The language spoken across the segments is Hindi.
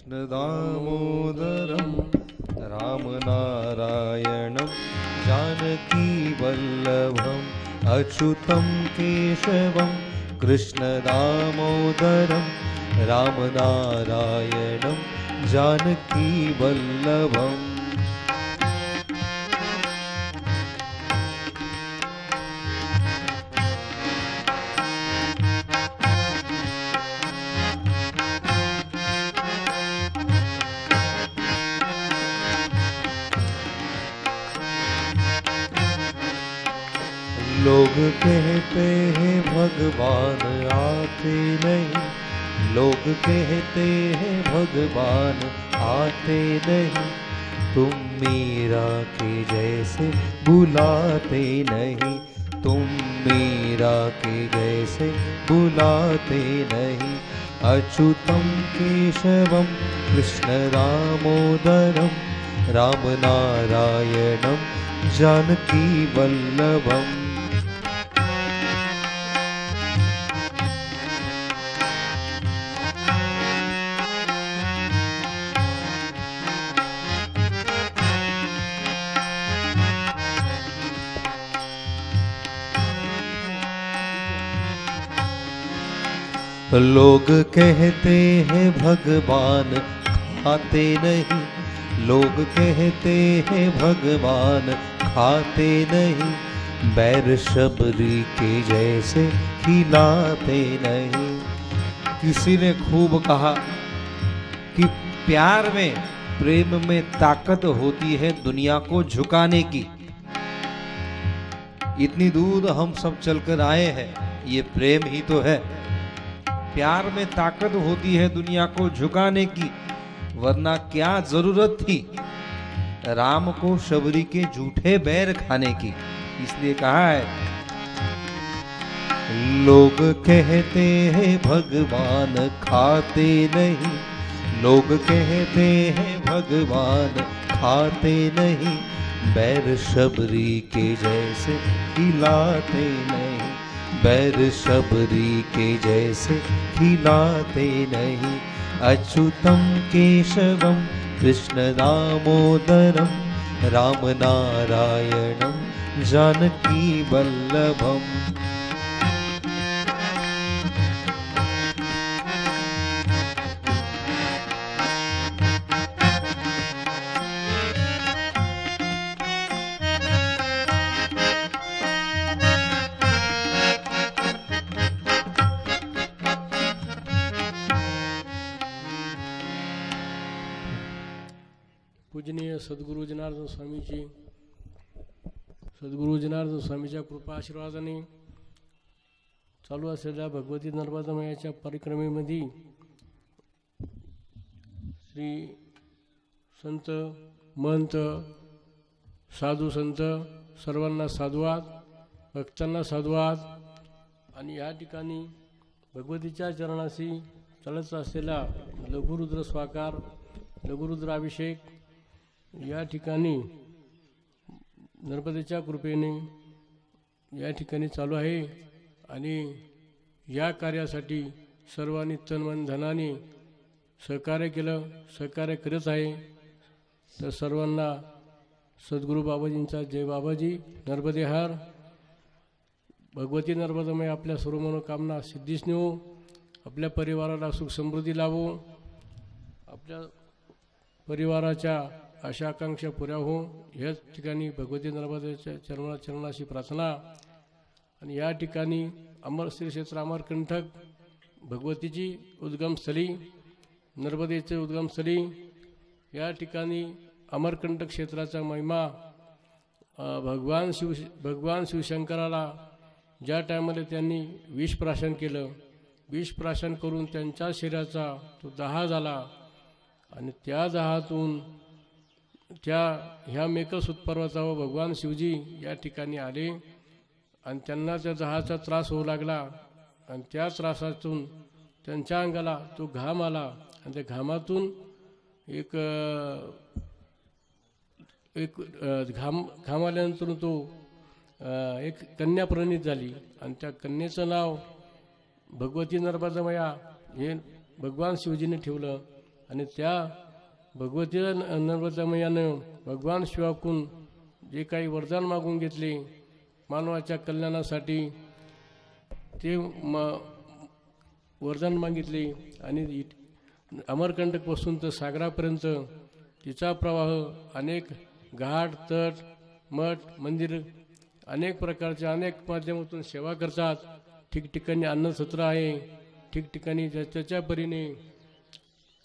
कृष्णदामोदरं रामनारायणं जानकीवल्लभम् अच्युतं केशवं कृष्णदामोदरं रामनारायणं जानकीवल्लभम्। लोग कहते हैं भगवान आते नहीं, लोग कहते हैं भगवान आते नहीं, तुम मीरा के जैसे बुलाते नहीं, तुम मीरा के जैसे बुलाते नहीं। अच्युतं केशवं कृष्ण दामोदरं रामनारायणं जानकी वल्लभम्। लोग कहते हैं भगवान खाते नहीं, लोग कहते हैं भगवान खाते नहीं, बैर शबरी के जैसे खिलाते नहीं। किसी ने खूब कहा कि प्यार में, प्रेम में ताकत होती है दुनिया को झुकाने की। इतनी दूर हम सब चलकर आए हैं, ये प्रेम ही तो है। प्यार में ताकत होती है दुनिया को झुकाने की, वरना क्या जरूरत थी राम को शबरी के झूठे बैर खाने की। इसलिए कहा है, लोग कहते हैं भगवान खाते नहीं, लोग कहते हैं भगवान खाते नहीं, बैर शबरी के जैसे खिलाते नहीं, बैर शबरी के जैसे खिलाते नहीं। अच्युतं केशवं कृष्ण दामोदरं रामनारायणं जानकी वल्लभम्। पूजनीय सद्गुरु जनार्दन स्वामीची, सद्गुरु जनार्दन स्वामीच्या कृपा आशीर्वादाने चालू असलेल्या भगवती नर्मदामयाच्या परिक्रमेमध्ये श्री संत महंत साधू संत सर्वांना साधुवाद, भक्तांना साधुवाद। आणि या ठिकाणी भगवतीच्या चरणाशी चालत असलेला लघुरुद्र स्वाकार, लघुरुद्राभिषेक या ठिकाणी नर्मदेच्या कृपेने या ठिकाणी चालू आहे। आणि या कार्यासाठी सर्वांनी तनमन धनाने सहकार्य केलं, सहकार्य करत आहे। तर सर्वांना सद्गुरू बाबाजींचा जय बाबाजी। नर्मदे हर। भगवती नर्मदामय आपल्या सर्व मनोकामना सिद्धीस नेवो, आपल्या परिवाराला सुख समृद्धी लावो, आपल्या परिवाराच्या आशा आकांक्षा पुऱ्या हो, याच ठिकाणी भगवती नर्मदेच्या चरणाशी प्रार्थना। आणि या ठिकाणी अमर श्री क्षेत्र अमरकंटक भगवतीची उद्गमस्थली, नर्मदेचे उद्गमस्थली, या ठिकाणी अमरकंटक क्षेत्राचा महिमा भगवान शिवशंकराला ज्या टायमाला त्यांनी विष प्राशन केलं, विष प्राशन करून त्यांच्या शरीराचा तो दाह झाला आणि त्या दाहातून ह्या मेकसूत पर्वतावर भगवान शिवजी या ठिकाणी आले आणि त्यांना त्या दाहाचा त्रास होऊ लागला आणि त्या त्रासातून त्यांच्या अंगाला तो घाम आला आणि त्या घामातून एक घाम आल्यानंतर तो एक कन्या प्रणित झाली आणि त्या कन्येचं नाव भगवती नर्मदामया हे भगवान शिवजीने ठेवलं। आणि त्या भगवती नर्मदामयानं भगवान शिवाकून जे काही वरदान मागून घेतले मानवाच्या कल्याणासाठी ते वरदान मागितले आणि अमरकंटकपासून तर सागरापर्यंत तिचा प्रवाह अनेक घाट तट मठ मंदिर अनेक प्रकारच्या अनेक माध्यमातून सेवा करतात. ठिकठिकाणी अन्नछत्र आहे, ठिकठिकाणी त्याच्या परीने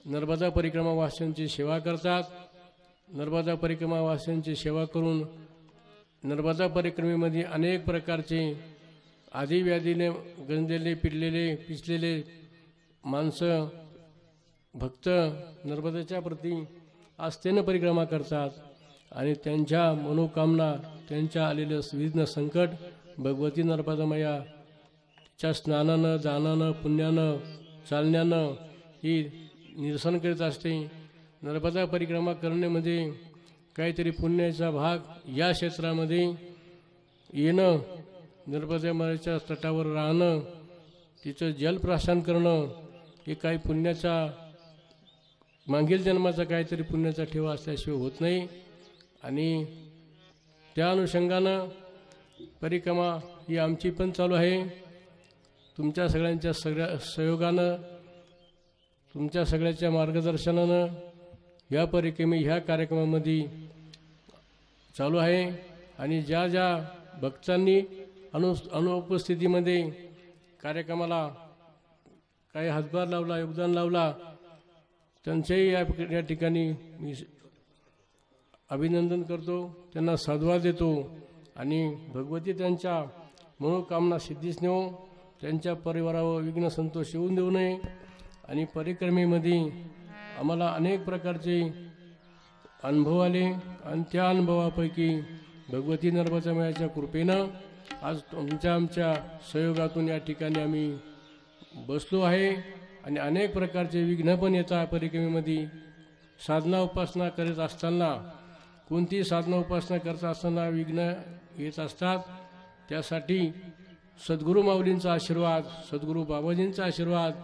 नर्मदा परिक्रमा वासियांची सेवा करतात. नर्मदा परिक्रमा वासियांची सेवा करून नर्मदा परिक्रमेमध्ये अनेक प्रकारचे आदिव्याधीने गंजलेले पिचलेले माणसं भक्त नर्मदेच्या प्रती आस्थेनं परिक्रमा करतात आणि त्यांच्या मनोकामना त्यांच्या आलेलं विघ्न संकट भगवती नर्मदामया च्या स्नानानं दानानं पुण्यानं चालण्यानं ही निरसन करीत असते. नर्मदा परिक्रमा करण्यामध्ये काहीतरी पुण्याचा भाग या क्षेत्रामध्ये येणं, नर्मदेच्या तटावर राहणं, तिचं जलप्राशन करणं हे काही पुण्याचा मागील जन्माचा काहीतरी पुण्याचा ठेवा असल्याशिवाय होत नाही. आणि त्या अनुषंगानं परिक्रमा ही आमची पण चालू आहे. तुमच्या सगळ्यांच्या सहयोगानं तुमच्या सगळ्याच्या मार्गदर्शनानं या परिक्रमे ह्या कार्यक्रमामध्ये चालू आहे. आणि ज्या ज्या भक्तांनी अनुपस्थितीमध्ये कार्यक्रमाला काही हातभार लावला योगदान लावला त्यांचेही या ठिकाणी मी अभिनंदन करतो, त्यांना साधुवाद देतो आणि भगवती त्यांच्या मनोकामना सिद्धीस नेऊ, त्यांच्या परिवारावर विघ्न संतोष येऊन देऊ नये. आणि परिक्रमेमध्ये आम्हाला अनेक प्रकारचे अनुभव आले आणि त्या अनुभवापैकी भगवती नर्मदामयाच्या कृपेनं आज आमच्या सहयोगातून या ठिकाणी आम्ही बसलो आहे. आणि अनेक प्रकारचे विघ्न पण येतात परिक्रमेमध्ये. साधना उपासना करीत असताना कोणती साधना उपासना करत असताना विघ्न येत असतात. त्यासाठी सद्गुरू माऊलींचा आशीर्वाद, सद्गुरू बाबाजींचा आशीर्वाद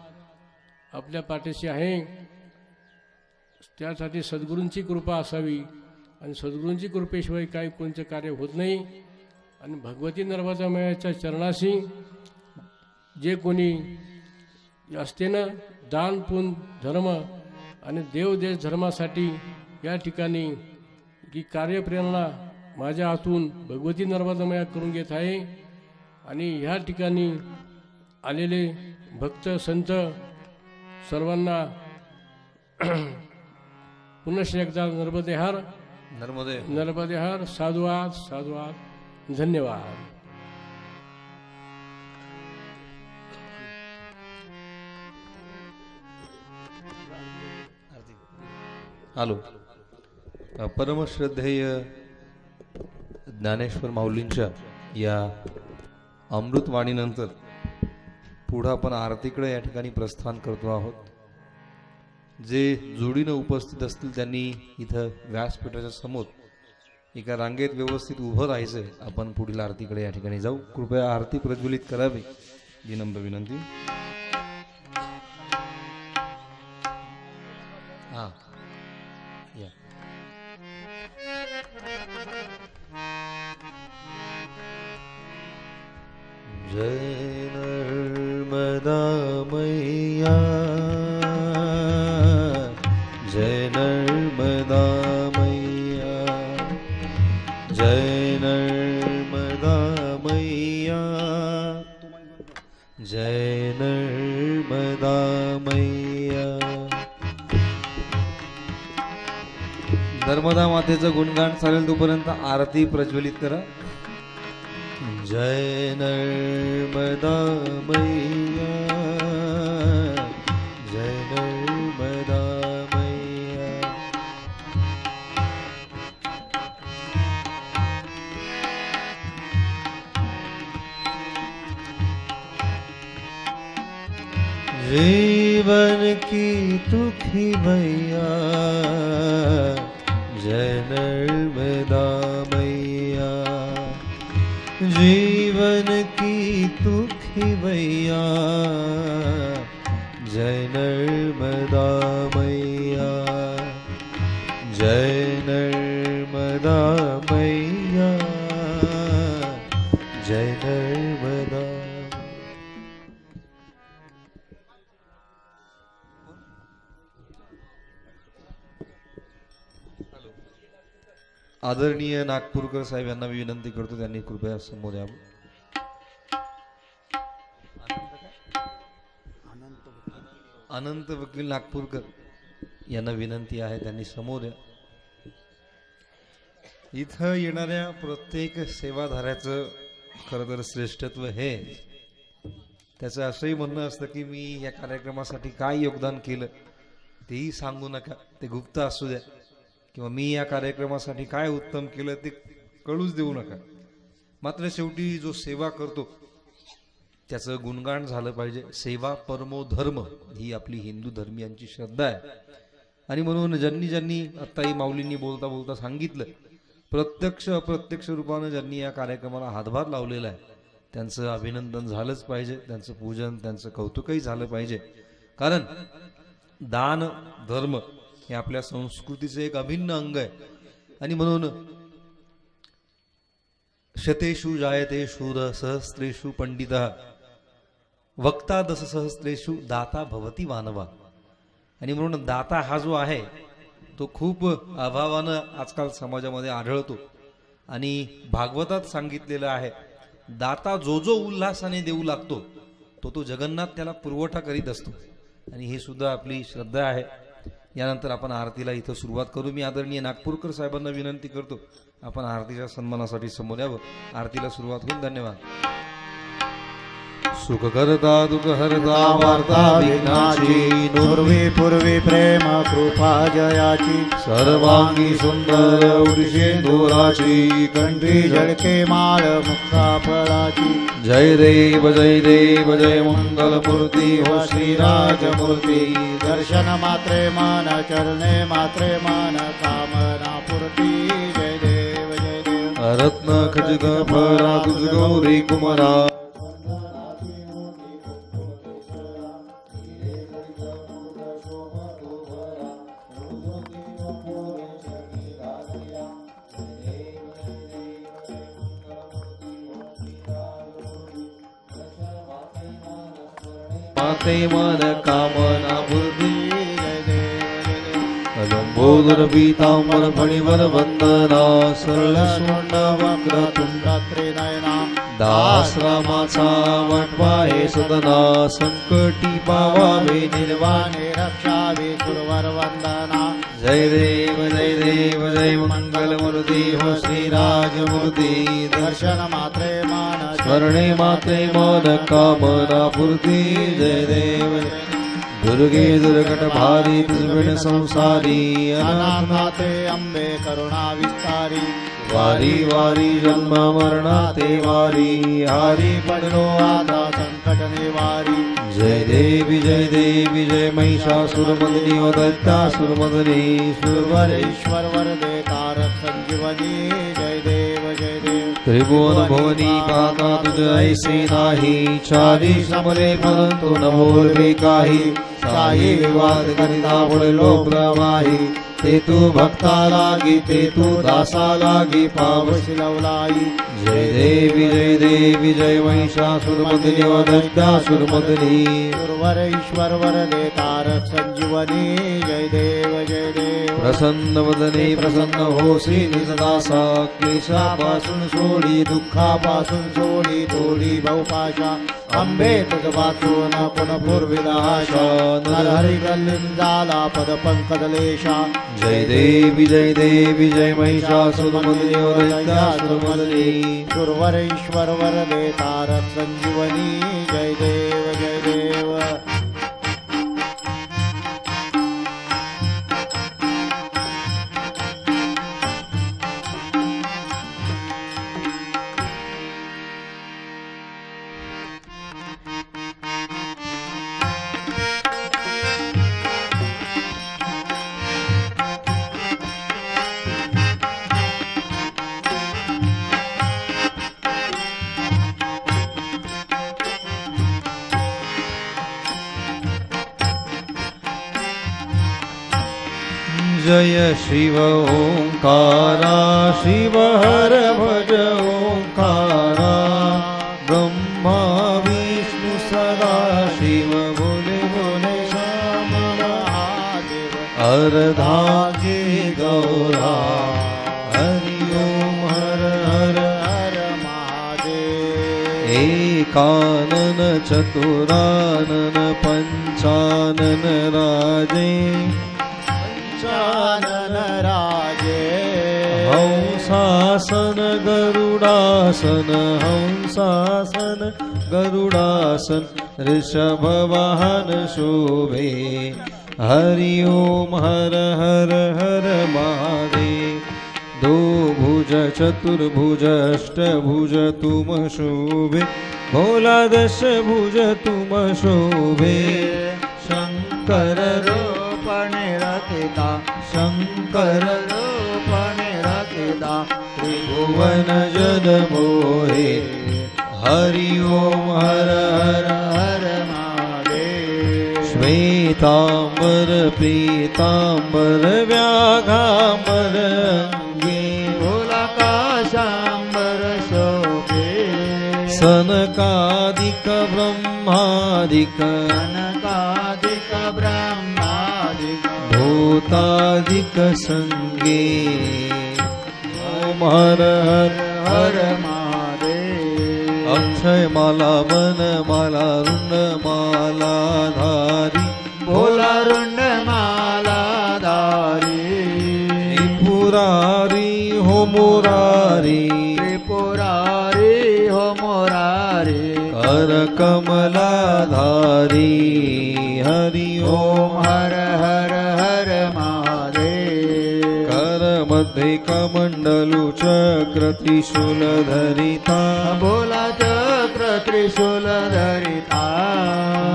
आपल्या पाठीशी आहे. त्यासाठी सद्गुरूंची कृपा असावी आणि सद्गुरूंची कृपेशिवाय काही कोणते कार्य होत नाही. आणि भगवती नर्मदामयाच्या चरणाशी जे कोणी असतेनं दान पुण्य धर्म आणि देवदेश धर्मासाठी या ठिकाणी की कार्यप्रेरणा माझ्या हातून भगवती नर्मदामया करून घेत आहे. आणि ह्या ठिकाणी आलेले भक्त संत सर्वांना पुनश्च एकदा नर्मदेहार नर्मदेहार साधुवाद साधुवाद धन्यवाद. आलो. परमश्रद्धेय ज्ञानेश्वर माऊलींच्या या अमृतवाणीनंतर पुढं आपण आरतीकडे या ठिकाणी प्रस्थान करतो आहोत. जे जोडीनं उपस्थित असतील त्यांनी इथं व्यासपीठाच्या समोर एका रांगेत व्यवस्थित उभं राहायचं. आपण पुढील आरतीकडे या ठिकाणी जाऊ. कृपया आरती प्रज्वलित करावी ही नम्र विनंती. हां या. जय नर्मदा मैया, जय नर्मदा मैया, जय नर्मदा मैया, जय नर्मदा मैया. नर्मदा मातेचं गुणगान चालेल तोपर्यंत आरती प्रज्वलित करा. जय नर्मदा मैया, जय नर्मदा मैया. जीवन की दुखी मैया, जय नर्मदा मैया. जीवन की दुखी मैया, जय नर्मदा मैया. जय नर्मदा मैया, जय नर्मदा। आदरणीय नागपूरकर साहेब यांना मी विनंती करतो, त्यांनी कृपया समोर यावं. अनंत वकील नागपूरकर यांना विनंती आहे, त्यांनी समोर या. इथं येणाऱ्या प्रत्येक सेवाधाऱ्याचं खरं तर श्रेष्ठत्व हे त्याचं असंही म्हणणं असतं की मी या कार्यक्रमासाठी काय योगदान केलं तेही सांगू नका, ते गुप्त असू द्या, किंवा मी या कार्यक्रमासाठी काय उत्तम केलं ते कळूच देऊ नका. मात्र शेवटी जो सेवा करतो त्याचं गुणगान झालं पाहिजे. सेवा परमो धर्म ही आपली हिंदू धर्मियांची श्रद्धा आहे. आणि म्हणून ज्यांनी ज्यांनी आत्ताही माऊलींनी बोलता बोलता सांगितलं, प्रत्यक्ष अप्रत्यक्ष रूपानं ज्यांनी या कार्यक्रमाला हातभार लावलेला आहे त्यांचं अभिनंदन झालंच पाहिजे, त्यांचं पूजन, त्यांचं कौतुकही झालं पाहिजे. कारण दान धर्म हे आपल्या संस्कृतीचे एक अभिन्न अंग आहे. आणि म्हणून शतेषु जायते शूर सहस्रेषु पंडितः वक्ता दश सहस्रेषु दाता भवती मानवा. आणि म्हणून दाता हा जो आहे तो खूप अभावानं आजकाल समाजामध्ये आढळतो. आणि भागवतात सांगितलेलं आहे, दाता जो जो उल्हासाने देऊ लागतो तो तो जगन्नाथ त्याला पुरवठा करीत असतो. आणि ही सुद्धा आपली श्रद्धा आहे. यानंतर आपण आरतीला इथं सुरुवात करू. मी आदरणीय नागपूरकर साहेबांना विनंती करतो, आपण आरतीच्या सन्मानासाठी समोर यावं. आरतीला सुरुवात होईल. धन्यवाद. सुख करता दुःख हरता वार्ता विघ्नाची, पूर्वी पूर्वी प्रेम कृपा जयाची, सर्वांगी सुंदर वृषेंदुराची, कंठी झळके माळ मुक्ता फळाची. जय देव जय देव जय मंगल मूर्ती हो श्रीराजमूर्ती. दर्शन मात्रे मान चरणे मात्रे मान कामना पूर्ती. जय देव जय देव. रत्न खचित फरा तुझ गौरी कुमारा, माते मन कामना बुद्धी. लंबोदर पीतांबर फणीवर वंदना, सरळ सोंड वक्रतुंड त्रिनयना. दास रामाचा वटवा हे सदना, संकटी पावावे निर्वाणे रक्षावे सुरवर वंदना. जय देव जय मंगल मूर्ती हो श्रीराजमूर्ती. दर्शन मात्रे मान स्मरणे मात्रे मन कामना पूर्ती. जय देव दुर्गे दुर्घट भारी तुझबिन संसारी, अनाथनाथे अंबे करुणा विस्तारी. वारी वारी जन्म मरणा ते वारी, हारी पडलो आता संकट निवारी. जय देवी जय महिषासुरमर्दिनी व दैत्यासुरमर्दिनी. सुरवरेश्वर वरदे तारक संजीवनी. जय देव जय देव. त्रिभुवन भुवनी पाहता तुझ ऐसे नाही, चारी समरे परंतु न बोलवे काही. काही विवाद करिता पडलो प्रवाही, ते तू भक्ता लागी ते तू दासा लागी पावसी लवलाई. जय देवी जय महिषासुरमर्दिनी व दैत्यासुरमर्दिनी. सुरवरेश्वर वरदे तारक संजीवनी. जय देव जय देव. प्रसन्न वदने प्रसन्न होसी निजदासा, क्लेशापासून सोडी दुःखापासून सोडी तोडी बहुपाशा. अंबे तुझ वाचून पुन पूर्विला आशा, नरहरी गल्लिंजाला पद पंकजलेशा. जय देवी जय महिषासुरमर्दिनी व दैत्यासुरमर्दिनी. सुरवरेश्वर वरदे तारक संजीवनी. जय देव जय देव. जय शिव ओंकारा शिव हर भज ओंकारा ब्रह्मा विष्णु सदा शिव बोले बोले श्याम महादेव अर्धांगी गौरा हरि ओम हर हर हर महादेव एकानन चतुरानन पंचानन राजे पंचानन राजे हंसासन गरुडासन हंसासन गरुडासन ऋषभ वाहन शोभे हरि ओम हर हर हर महादेव दो भुज चतुर्भुज अष्टभुज तुम शोभे भोला दश भुज तुम शोभे शंकर रूप निरखिता शंकर रूप निरखिता त्रिभुवन जन मोहे हरि ओम हर हर हर महादेव श्वेतांबर पीतांबर व्याघांबर अंगे भोला काशांबर शोभे सनकादिक ब्रह्मादिक कनकादिक ब्रह्मादिक भूतादिक संगे ओम हर हर हर महादेव अक्षय माला वन माला रुंड माला धारी भोला रुंड माला धारी त्रिपुरारी हो मुरारी त्रिपुरारी हो मोरारी कर कमलाधारी हरि ओम हर हर हर महादेव कर मध्ये कमंडलु चक्र त्रिशूल धरिता भोला चक्र त्रिशूल धरिता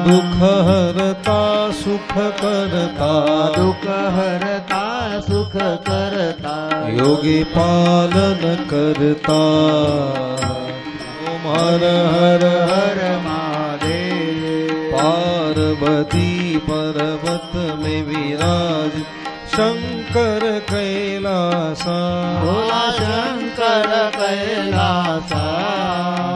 दुख हरता सुख करता दुख हरता सुख करता योगी पालन करता ओम हर हर हर महादेव पार्वती पर्वत में विराज शंकर कैलासा भोला शंकर कैलासा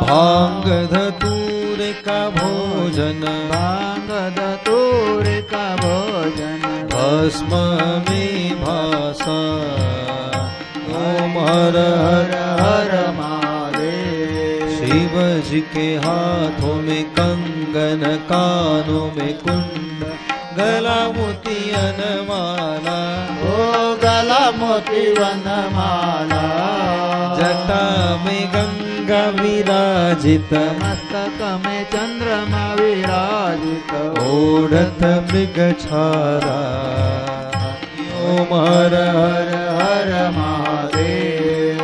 भांग धतूर का भोजन भांग धतूर का भोजन भस्म में भासा ओम हर हर हर महादेव शिव जी के हाथों में कंगन कानों में कुंड गला मोतियन माला ओ गला मोती वनमाला जटा में गंगा विराजित मस्तक में चंद्रमा विराजित ओढ़त मृग छारा ओम हर हर हर महादेव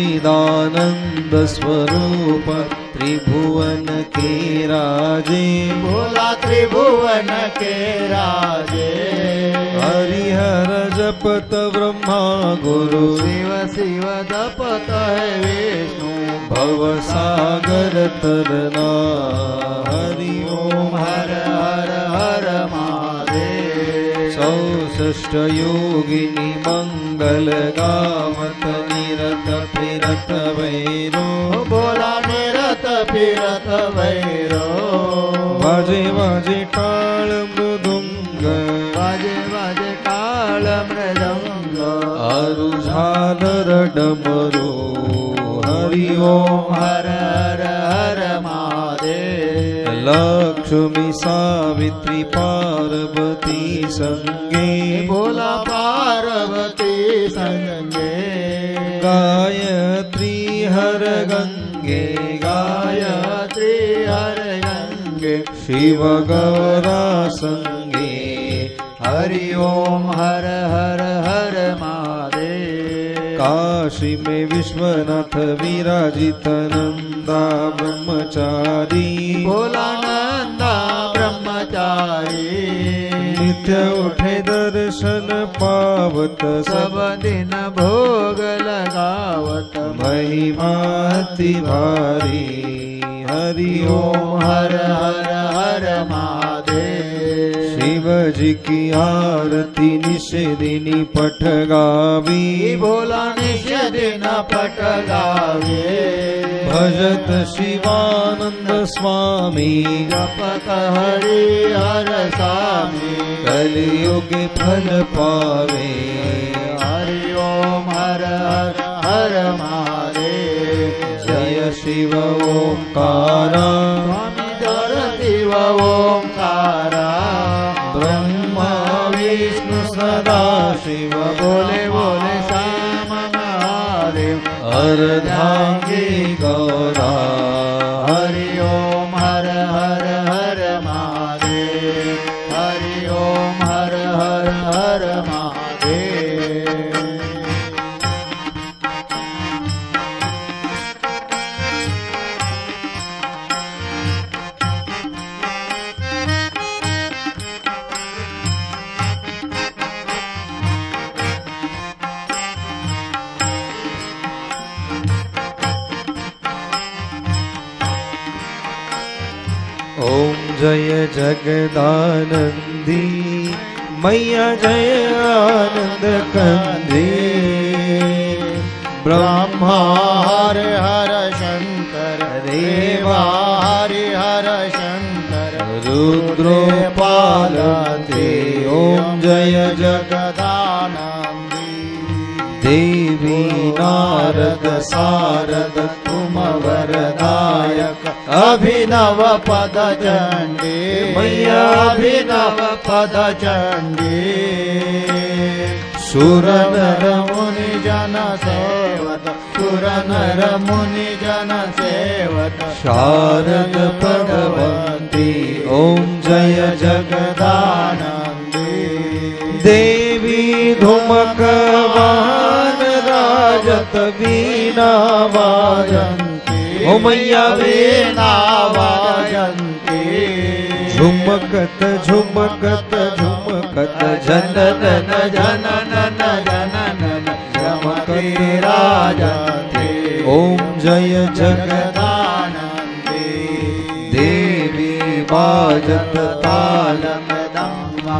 सच्चिदानंद स्वरूप त्रिभुवन के राजे भोला त्रिभुवन के राजे हरिहर जपत ब्रह्मा गुरु शिव शिव जपत है विष्णु भव सागर तरना हरि ओम हर हर हर महादेव 64 योगिनी मंगल गावत निरत फिरत वैरो भोला निरत फिरत वैरो बाजे बाजे टाळ मृदुंग बाजे बाजे काळ मृदंग आरु झालर डमरू हरि ओम हर हर हर महादेव लक्ष्मी सावित्री पार्वती संगे भोला पार्वती संगे गायत्री हर गंगे गायत्री हर गंगे शिव गौरा संगे हरि ओम हर हर हर महादेव काशी में विश्वनाथ विराजित नंदा ब्रह्मचारी भोला नंदा ब्रह्मचारी नित्य उठे दर्शन पावत सब दिन भोग लगावत महिमा अति भारी हरि ओम हर हर हर महादेव शिव शिव जी की आरती निषेधिनी पठ गावी भोला निषेधिन पट गावे भजत शिवानंद स्वामी जपत हरि हर स्वामी कलियुग फल पावे हरि ओम हर हर हर महादेव जय शिव ओंकारा स्वामी शिव ओंकारा ब्रह्मा विष्णु सदा शिव बोले बोले श्याम महादेव अर्धांगी गौरा हरि ओम हर हर हर महादेव हरि ओम हर हर हर महादेव ओम जय जगदानंदी मैया जय आनंद कंदी ब्रह्मा हरे हर शंकर देवा हरि हर शंकर रुद्रो पालते ओम जय जगदानंदी देवी नारद सारद तुम वरदायक अभिनव पद चंडी मैया अभिनव पद चंडी सुर नर मुनि जन सेवत सुर नर मुनि जन सेवत शारद भगवती ओम जय जगदानंदी देवी धुमक वाहन राजत वीणा वाजंती ओ मैया वीणा वाजंती झुमकत झुमकत झुमकत जनन जनन जनन रमती राजंती ओम जय जगदानंदी देवी बाजत तालम दम्मा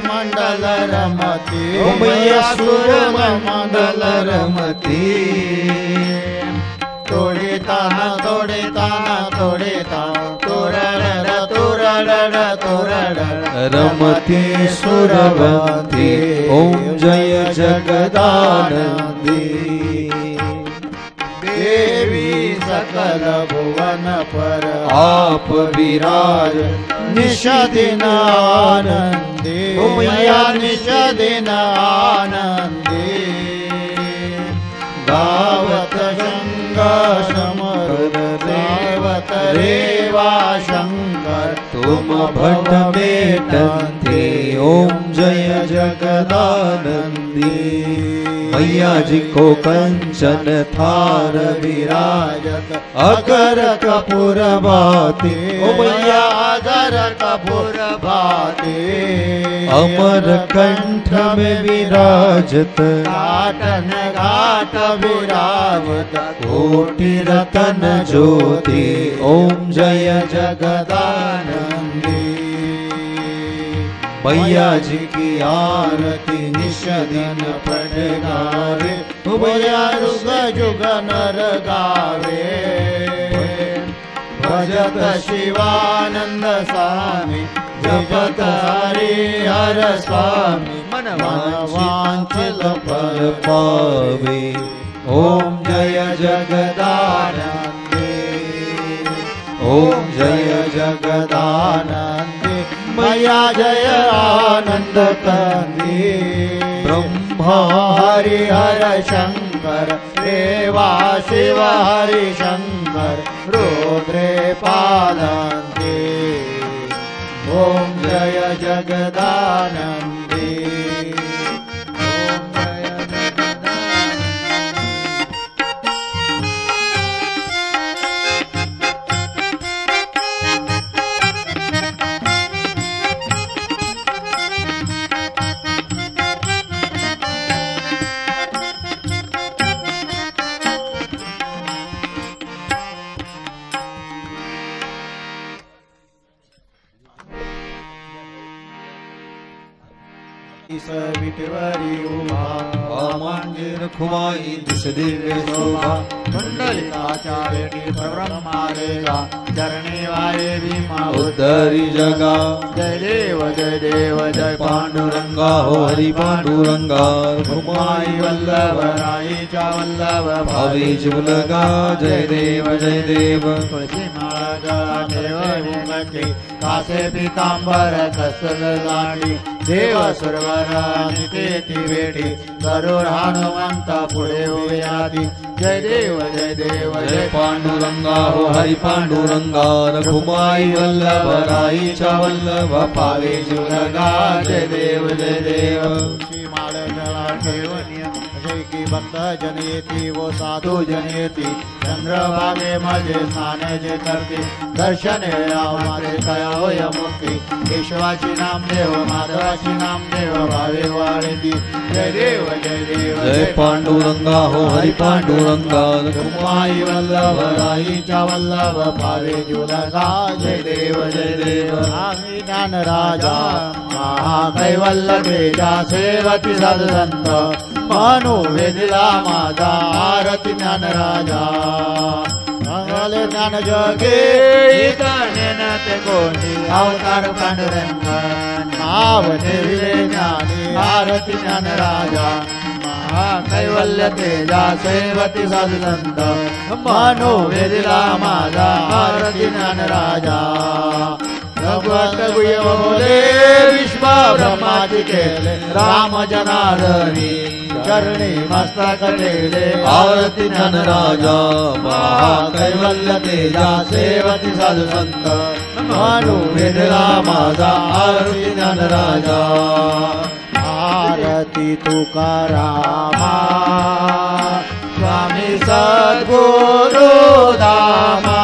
मंडल रमती ओ मैया सुर मंडल रमती तोड़े ताना तोड़े ताना तोड़े ताना तोरड़ तोरड़ तोरड़ रमती सुरवंती ओम जय जगदानंदी देवी सकल भुवन पर आप विराज निश दिन आनंदी ओ मैया निश दिन आनंदी गावत समर देवत रेवा शंकर तुम भट्ट बेटंती ओम जय जगदानंदी मैया जी को कंचन थार विराजत अगर कपूर बाती ओ मैया अगर कपूर भाती अमर कंठ में विराजत घाटन घाट विरावत कोटि रतन ज्योति ओम जय जगदानंदी मैया जी की आरती निश दिन पढ़ गावे भैया रुग जुग नर गावे भजत शिवानंद स्वामी जपत हरि हर स्वामी मन वांछित फल पावे ओम जय जगदानंदी ओम जय जगदानंदी मैया जय आनंद कंदी ब्रह्मा हरि हर शंकर देवा शिव हरि शंकर रुद्रे पालन्ति ओम जय जगदानंदी ओम जय ईस विटेवरी उभा वामांगे रखुमाई दिस दिव्य शोभा कुंडलिकाच्या वेटी ब्रह्मारेगा चरणी वाये भीमा उद्धरी जगा जय देव जय पांडुरंगा हो हरि पांडुरंगा रखुमाई वल्लभ राईच्या वल्लभ भावी जुलगा जय देव तुळशी माळा गळा ठेव मुखी कासे पितांबर कसल लाडी देव सुरवर ती वेटी गरुड हनुमंत पुढे उभे आधी जय देव जय पांडुरंगा हो हरि पांडुरंगा रघुमाई वल्लभ राईच्या वल्लभ पावे जुलगा जय देव तुळशी माळ गळा ठेवणी जय की भक्त जनेती वो साधू जनेती चंद्रभागे माझे स्नान जे करते दर्शन माझे कया होय मुक्ती केशवाची नामदेव माधवाची नामदेव भावे वाढती जय देव जय पांडुरंगा हो हरि पांडुरंगा रघुमाई वल्लभ राईच्या वल्लभ भावे जुलगा जय देव आम्ही ज्ञान राजा महाकैवल्य तेजा सेवती सदसंत मानु वेदिला माझा आरती ज्ञान राजा मंगल ज्ञान जगे ते कोणी अवतार पांडुरंग नाव ठेविले ज्ञानी आरती ज्ञान राजा महाकैवल्य तेजा सेवती सदसंत मानु वेदिला माझा आरती ज्ञान राजा भगवत गुह्य बोले विश्व ब्रह्माची केले राम जनार्दनी चरणी मस्तक ठेवले आरती ज्ञान राजा महाकैवल्य तेजा सेवती साधू संत मानु वेदला माझा आरती ज्ञान राजा आरती तुकारामा स्वामी सद्गुरु दामा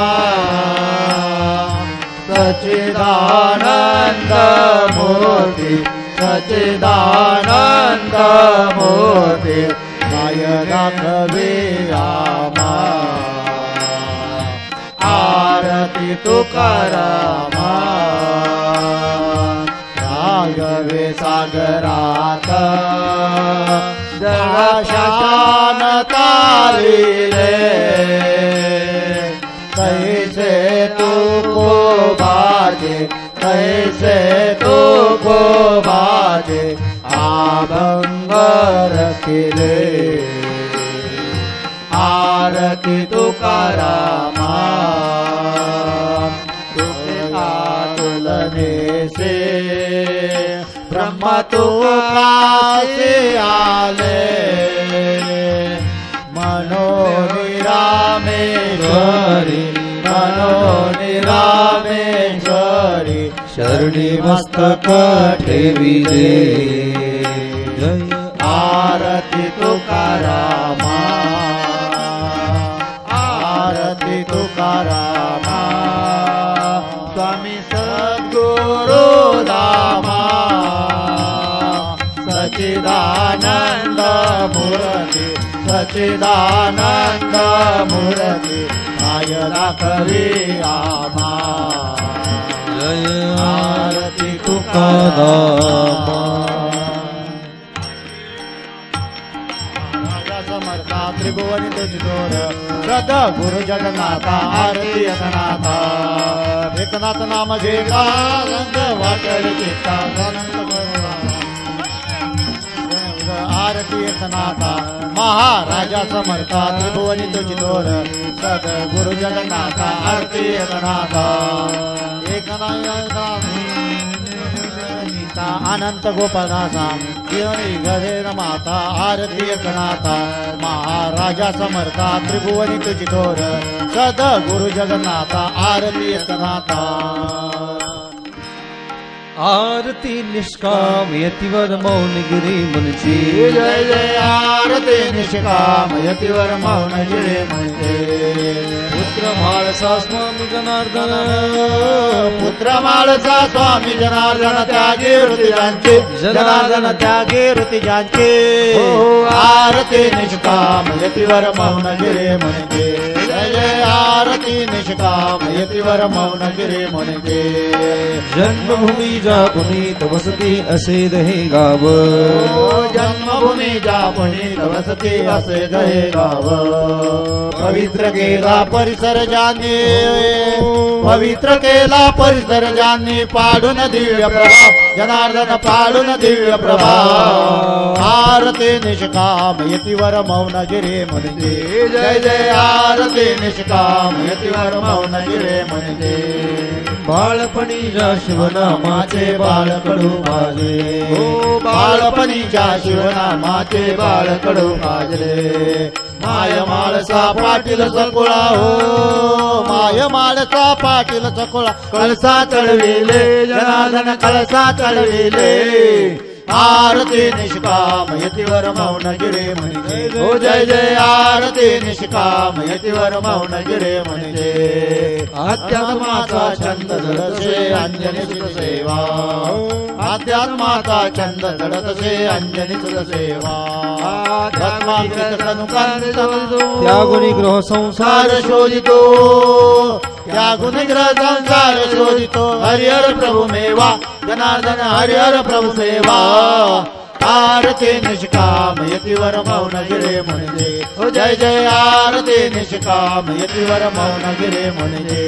सच्चिदानंद मूर्ति सच्चिदानंद मूर्ति माय दाखवे रामा आरती तुकारामा राघवे सागरात जळशान तारिले कैसे तू को बाजे कैसे तू को बाजे आभंग रखिले आरती तुकारामा तुका तुलने से ब्रह्म तुकासे आले मनोनिरामेश्वरी मनोनिरामेश्वरी शरणी मस्तक ठेविले जय आरती तुकारामा आरती तुकारामा स्वामी सद्गुरु दामा सच्चिदानंद मूर्ति सच्चिदानंद मूर्ति आय राखवी आमा जय आरती तुकारामा राजा समर्था त्रिभुवनी तुझोर श्रद्धा गुरु जगन्नाथा आरती एकनाथा एकनाथ नाम घेता रंग वाटल चित्ता आरती एकनाथा महाराजा समर्था त्रिभुवनी तुझोर सद गुरु जगन्नाथा आरती एकनाथा एकनाथा अनंत गोपाळदासा जीवनी गजेर माता आरती एकनाथा महाराजा समर्था त्रिभुवनी तुझोर सद गुरु जगन्नाथा आरती एकनाथा आरती निष्काम यतिवर मौनगिरी मुनची जय जय आरती निष्काम यतिवर मौन गिरे म्हणते पुत्र पुत्र माळसा स्वामी जनार्दन पुत्र माळसा स्वामी जनार्दन त्यागे ऋतिजांचे जनार्दन त्यागे ऋतिजांचे आरती निष्काम यतीवर मौन गिरे म्हणजे जय जय आरती निष्काम यतीवर मौन गिरे म्हणजे जन्मभूमी जा पुनीत वसती असे दहे गाव जन्मभूमी जा पुनीत वसती असे दहे गाव पवित्र केला परिसर जानी पवित्र केला परिसर जानी पाडून दिव्य प्रभाव जनार्दन पाडून दिव्य प्रभाव आरती निष्काम यतीवर मौन गिरे म्हणजे जय जय आरती निष्काम यतीवर मौन गिरे म्हणजे बाळपणीच्या शिवनामाचे बाळकडू भाजले बाळपणीच्या शिवनामाचे बाळकडू भाजले माय माळसा पाटील सकुळा हो माय माळसा पाटील सकुळा कळसा चढविले जनार्दन कळसा चढविले आरती निष्काम यतीवर मौन गिरे म्हणजे हो जय जय आरती निष्काम यतीवर मौन गिरे म्हणजे अध्यात्माचा छंद धडतसे अंजनी सुत सेवा अध्यात्माचा छंद धडतसे अंजनी सुत सेवा आत्मांकित कनुकांत त्यागुणी ग्रह संसार शोधितो त्या गुणग्रह संसार शोधितो हरिहर प्रभु मेवा जनार्दन हरिहर प्रभु सेवा आरती निष्काम यतीवर मौन गिरे म्हणजे हो जय जय आरती निष्काम यतीवर मौन गिरे म्हणजे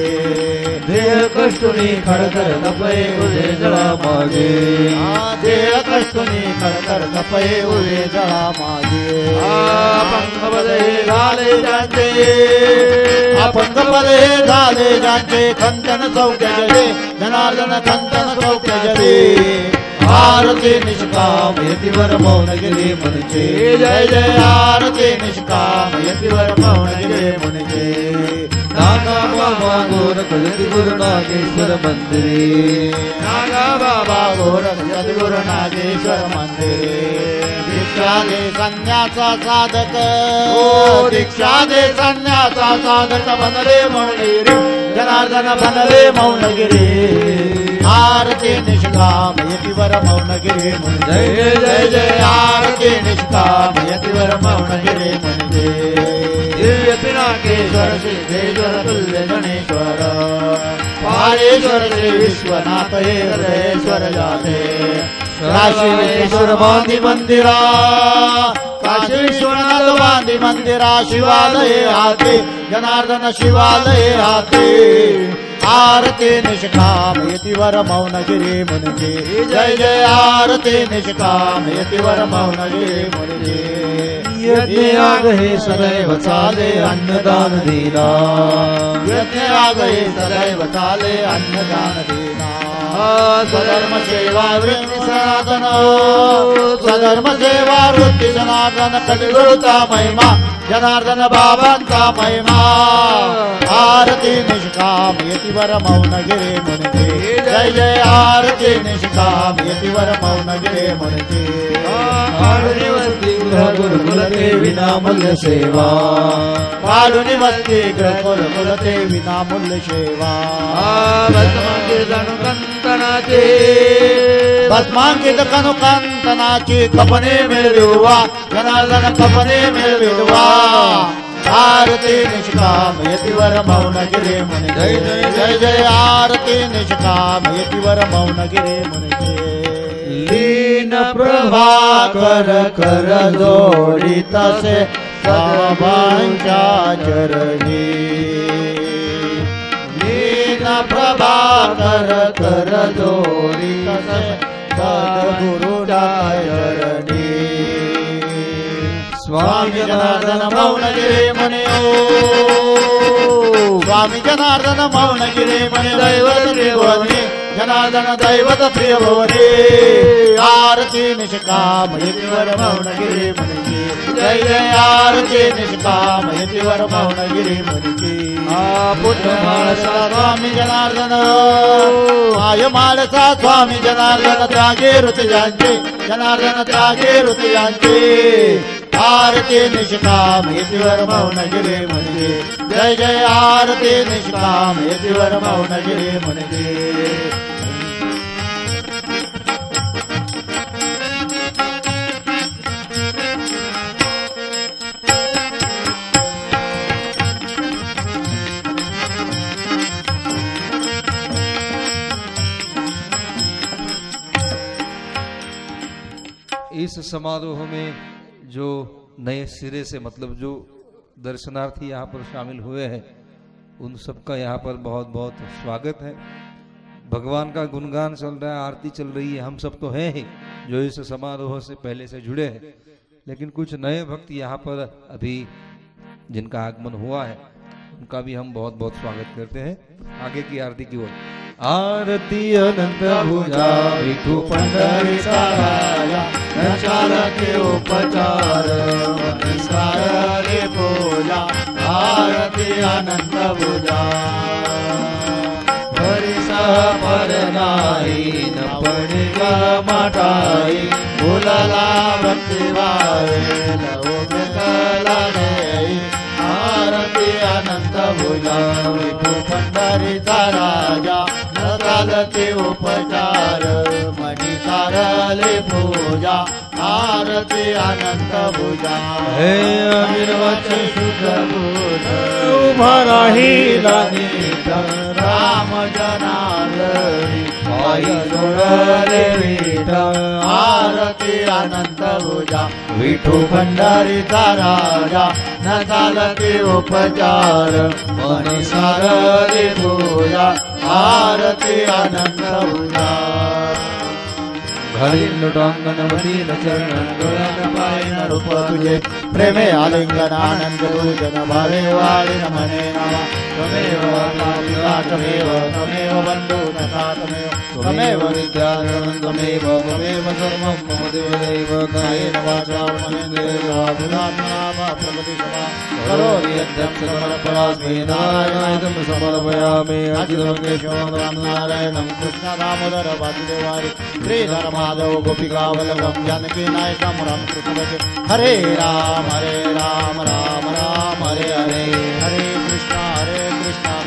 देह कष्टुनी खडतर तपये उभे जळा मागे देह कष्टुनी खडतर तपये उभे जळा मागे अपंग पदे झाले ज्यांचे अपंग पदे झाले ज्यांचे खंतन सौख्य जले जनार्दन खंतन सौख्य जले आरती निष्काम यतीवर मौन गिरे म्हणजे जय जय आरती निष्काम यतीवर मौन गिरे म्हणजे नागा बाबा गोरख जगद्गुरु नागेश्वर मंदिरे नागा बाबा गोरख जगद्गुरु नागेश्वर मंदिरे दीक्षा दे संन्यासा साधक ओ दीक्षा दे संन्यासा साधक बनले मौनगिरी जनार्दन बनले मौनगिरी आरती निष्काम यतीवर मौन गिरे म्हणजे जय जय आरती निष्काम यतीवर मौन गिरे म्हणजे दिव्य पिनाकेश्वर सिद्धेश्वर तुल्य गणेश्वर पारेश्वर श्री विश्वनाथ हे हृदयेश्वर जाते काशी विश्वेश्वर बांधी मंदिरा काशी विश्वनाथ बांधी मंदिरा शिवालये हाते जनार्दन शिवालये हाते आरती निष्काम यतीवर मौन गिरे म्हणजे जय जय आरती निष्काम यतीवर मौन गिरे म्हणजे यज्ञ आग हे सदैव चाले अन्नदान देना यज्ञ आग हे सदैव चाले अन्नदान देना स्वधर्म सेवा वृत्ती सनातन स्वधर्म सेवा वृत्ती सनातन कटगुरुचा महिमा जनार्दन बाबांचा महिमा आरती निष्काम यतीवर मौन गिरे म्हणजे जय जय आरती निष्काम यतीवर मौन गिरे म्हणजे पाडुनी वस्ती गृह गुरुकुलते विनामूल्य सेवा पाडुनी वस्ती गृह गुरुकुलते विनामूल्य सेवा भस्मांकित कनुकांतनाची कपने मिळविवा जनार्दन कपने मिळविवा आरती निष्काम यतीवर मौन गिरे म्हणजे जय जय आरती निष्काम यतीवर मौन गिरे म्हणजे लीन प्रभाकर कर जोडी तसे बाबांच्या चरणी लीन प्रभाकर कर जोडी तसे सद्गुरुच्या चरणी स्वामी जनार्दन मौन गिरे म्हणे स्वामी जनार्दन मौन गिरे म्हणे दैवत त्रिभुवने जनार्दन दैवत प्रिय भवने आरती निष्काम यतीवर मौन गिरे म्हणजे जय जय आरती निष्काम यतीवर मौन गिरे म्हणजे पुण्य माळसा स्वामी जनार्दन माय माळसा स्वामी जनार्दन त्यागे ऋतुजांचे जनार्दन त्यागे ऋतुजांचे आरती निष्काम यतिवर मौनगिरी म्हणजे जय जय आरती निष्काम यतिवर मौनगिरी म्हणजे इस समारोह में जो नए सिरे से मतलब जो दर्शनार्थी यहाँ पर शामिल हुए हैं उन सबका यहाँ पर बहुत बहुत स्वागत है। भगवान का गुणगान चल रहा है, आरती चल रही है, हम सब तो हैं ही जो इस समारोह से पहले से जुड़े हैं, लेकिन कुछ नए भक्त यहाँ पर अभी जिनका आगमन हुआ है उनका भी हम बहुत बहुत स्वागत करते हैं। आगे की आरती की ओर। आरती अनंत भुजा विठू पंढरीचा राजा नचाल के उपचार रे पूजा आरती अनंत भुजा परिसह पर नाही न पडगा माटाई बोलला भक्ती वारे लवकला देई आरती अनंत भुजा विठू पंढरीचा राजा नचालते उपचार मणी तारले पूजा आरती अनंत भुजा हे अविर्वच शुद्ध बुध उभा राहिला नीट राम जनार्दनी पायी जोडले विठ आरती अनंत भुजा विठू पंढरीचा राजा न चालते उपचार मनी सारले पूजा आरती अनंत भुजा घरी लुटांगणवती चरण डोळ्यात पायन रूप तुझे प्रेमे आलिंगन आनंद पूजन भावे वाळीन म्हणे नावा त्वमेव पिता त्वमेव त्वमेव बंधू तथा त्वमेव विद्याधरं त्वमेव सर्वं मम देवदेव कायेन वाचा मनेन्द्रिया बुद्ध्यात्मना वा प्रकृतिसमा करोमि यद्यत् समर्पयामि नारायणं समर्पयामि अच्युतं केशवं नारायणं कृष्णदामोदर वासुदेवाय श्रीधर माधव गोपिका वल्लभं जानकी नायकं रामकृष्ण हरे राम राम राम हरे हरे हरे कृष्ण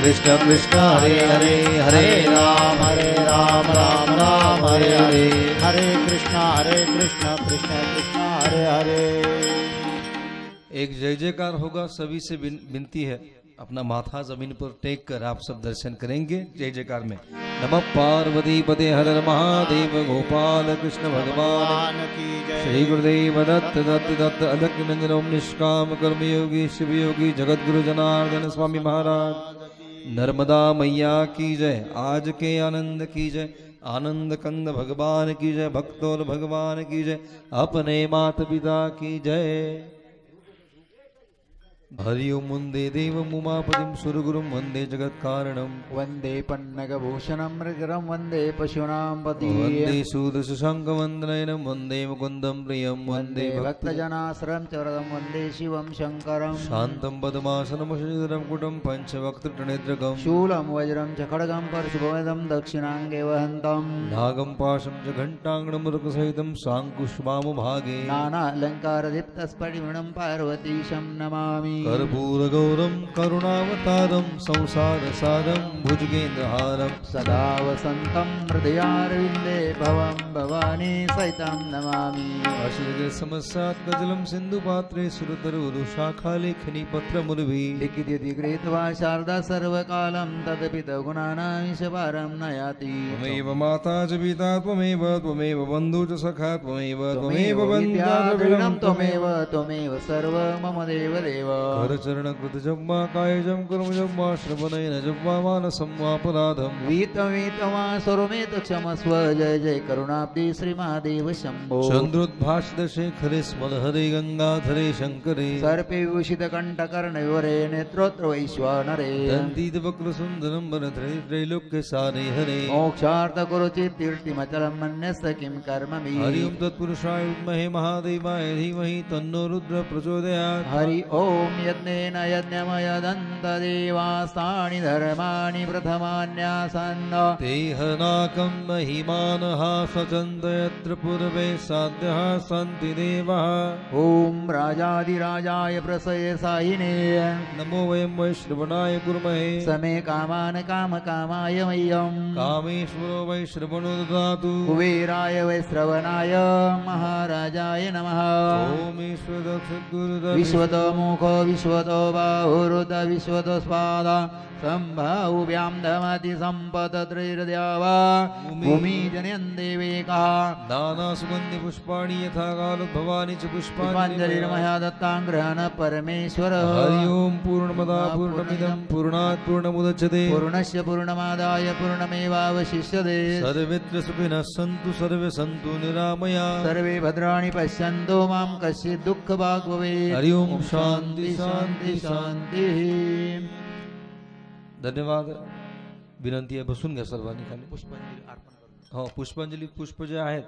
कृष्ण कृष्ण हरे हरे हरे राम राम राम हरे हरे हरे कृष्ण कृष्ण कृष्ण हरे हरे। एक जय जयकार होगा, सभी से विनती है अपना माथा जमीन पर टेक कर आप सब दर्शन करेंगे जय जयकार में। नमः पार्वती पते हर हर महादेव गोपाल कृष्ण भगवान की जय। श्री गुरुदेव दत्त दत्त दत्त अलख निरंजन ओम निष्काम कर्मयोगी शिव योगी जगत गुरु जनार्दन स्वामी महाराज नर्मदा मैया की जय। आज के आनंद की जय। आनंद कंद भगवान की जय। भक्तों भगवान की जय। अपने माता पिता की जय। हरि ओम वंदे देवं उमापतिं सुरगुरुं वंदे जगत्कारणं वंदे पन्नगभूषणं मृगरं वंदे पशूनां पति वंदे सूदशशाङ्कवन्दनयनं वंदे मुकुन्दं प्रियं वंदे भक्तजनाश्रयं च वरदं वंदे शिवं शङ्करं शान्तं पद्मासनमुषिधरं कुटं पञ्चवक्त्रनेत्रकं शूलं वज्रं च खड्गं परशुभवेदं दक्षिणाङ्गे वहन्तं नागं पाशं च घण्टाङ्गणमुरुकसहितं साङ्कुष्मामुभागे नानालङ्कारदीप्तस्फटिमणं पार्वतीशं नमामि कर्पूरगौरं करुणावतारं संसारसारं भुजगेन्द्रहारं सदा वसन्तं हृदयारविन्दे भवं भवानी सहितं नमामि अश्रुजलसमस्यात्कजलं सिन्धुपात्रे सुरतरुरुशाखालेखनी पत्रमुर्भिः लिखित्यति गृहीत्वा शारदा सर्वकालं तदपि गुणानामीशभारं न याति त्वमेव माता च पिता त्वमेव बन्धु च सखा त्वमेव विद्याधरणं त्वमेव सर्व मम देवदेव करचरणकृत जग्मा कायजं कर्मजग्मा श्रवणेन जग्मा मानसं वापराधं वीतवा स्वरमेत क्षमस्व जय जय करुणाब्धि श्रीमहादेव शंभो चन्द्रोद्भाषितशेखरे स्मरहरे गंगाधरे शङ्करे सर्पे विभूषित कंठकर्णविवरे नेत्रोत्र वैश्वानरे दन्तीतवक्रसुन्दरं वरधरे त्रैलोक्यसारे हरे मोक्षार्थ कुरुचित् कीर्तिमचलं मन्यस्य किं कर्ममि हरि ओं तत्पुरुषाय विद्महे महादेवाय धीमहि तन्नो रुद्र प्रचोदयात् हरि ओम यज्ञेन यज्ञमयदन्तदेवास्तानि धर्माणि प्रथमान्यासन् तेहनाकं महिमानः सचन्द यत्र पूर्वे साध्यः सन्ति देवः ॐ राजाधिराजाय प्रसयसायिने नमो वयं वैश्रवणाय कुर्महे समे कामान कामकामाय मह्यं कामेश्वरो वैश्रवणो ददातु कुबेराय वैश्रवणाय महाराजाय नमः ॐ ईश्वरदक्षगुरुद विश्वतोमुखो विश्वतो बाहुरुत विश्वतो स्पादा सम्भाव्यां दमति सम्पतत्रैर्द्यावा भूमिजनयन् देवेकः नानासुगन्धि पुष्पाणि यथा कालोद्भवानि च पुष्पाञ्जलिर्मया दत्तां ग्रहण परमेश्वर हरि ओं पूर्णमदा पूर्णमिदं पूर्णात् पूर्णमुदच्यते पूर्णस्य पूर्णमादाय पूर्णमेवावशिष्यते सर्वेत्र सुखिनः सन्तु सर्वे सन्तु निरामया सर्वे भद्राणि पश्यन्तु मां कश्चित् दुःखभाग् भवेत् हरि ओं शान्ति शान्ति शान्तिः धन्यवाद विनंती आहे बसून घ्या सर्वांनी खाली पुष्पांजली अर्पण करू हो पुष्पांजली पुष्प जे आहेत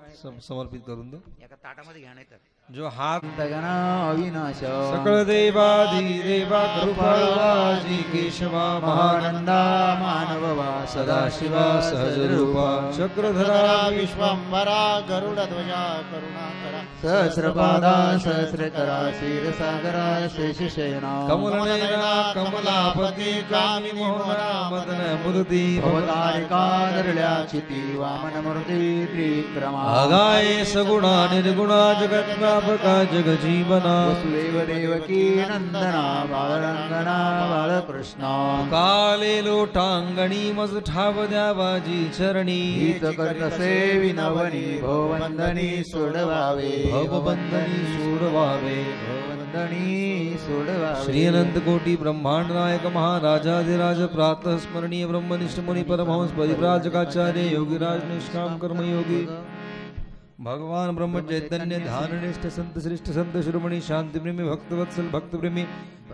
समर्पित करून द्या एका ताटामध्ये घ्या नाही तर जो हात गण अविनाश सकळ देवाधिदेवा कृपाळवाजी केशवा महानंदा मानववा सदाशिवा सहज रूपा चक्रधरा विश्वंभरा गरुडध्वजा करुणाकरा सहस्रपादा सहस्रकरा क्षीरसागरा शेषशयना कमलनयना कमलापती कामिनी मोहना मदन मूर्ती भवतारिका नरल्या चिती वामन मूर्ती त्रिक्रमा अगाय सगुणा निर्गुणा जगत्व्यापका जगजीवना वसुदेव देवकी नंदना बालरंगना बालकृष्णा काले लोटांगणी मज ठाव द्यावाजी चरणी हीच करतसे विनवनी भववंदनी सोडवावे भवबंधनी सोडवावे भववंदनी सोडवावे श्री अनंत कोटि ब्रह्मांड नायक महाराजाधिराज प्रातः स्मरणीय ब्रह्मनिष्ठ मुनि परमहंस परिव्राजकाचार्य योगीराज निष्काम कर्म योगी भगवान ब्रह्म चैतन्य धारणिष्ठ संत श्रेष्ठ संत शिरोमणि शांति प्रेमी भक्तवत्सल भक्त प्रेमी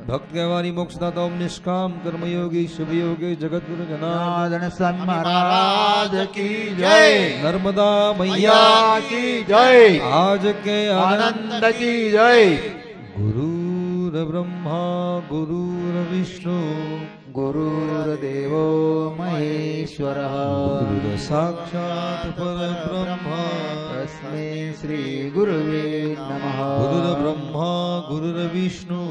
भक्त गवारी मोक्षदाता ओम निष्काम कर्मयोगी शुभ योगी जगत गुरु जनार्दन स्वामी महाराज की जय नर्मदा मैया मैया की जय आज के आनंद की जय गुरुर ब्रह्मा गुरुर विष्णु गुरुर्देवो महेश्वरः गुरुर साक्षात् परब्रह्म तस्मै श्री गुरुवे नमः गुरुर ब्रह्मा गुरुर विष्णु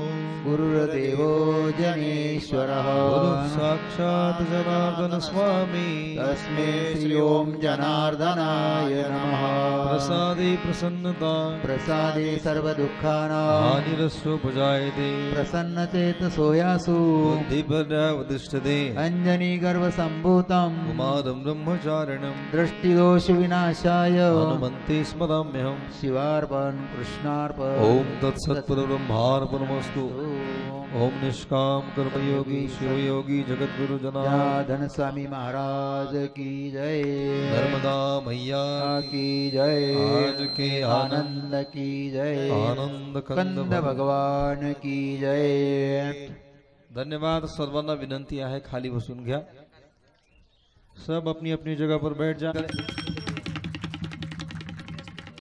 गुरुर्देवो जनेश्वरः गुरुर साक्षात् जनार्दन स्वामी तस्मै श्री ओम जनार्दनाय नमः प्रसादे प्रसन्नता प्रसादे सर्वदुःखानां हानिरस्योपजायते प्रसन्नचेतसो यासु बुद्धिपर्यावतिष्ठते अंजनी गर्भसम्भूतं कुमारं ब्रह्मचारिणं दृष्टिदोष विनाशाय हनुमन्ते स्मराम्यहम् शिवार्पण कृष्णार्पण ओम तत्सत्परब्रह्मार्पणमस्तु ओम निष्काम कर्मयोगी शिवयोगी जगद्गुरु धन स्वामी महाराज की जय नर्मदा मैया की जय आज के आनंद की जय आनंद कंद भगवान की जय धन्यवाद सर्वांना विनंती आहे खाली बसून घ्या सब अपनी अपनी जगह पर बैठ जा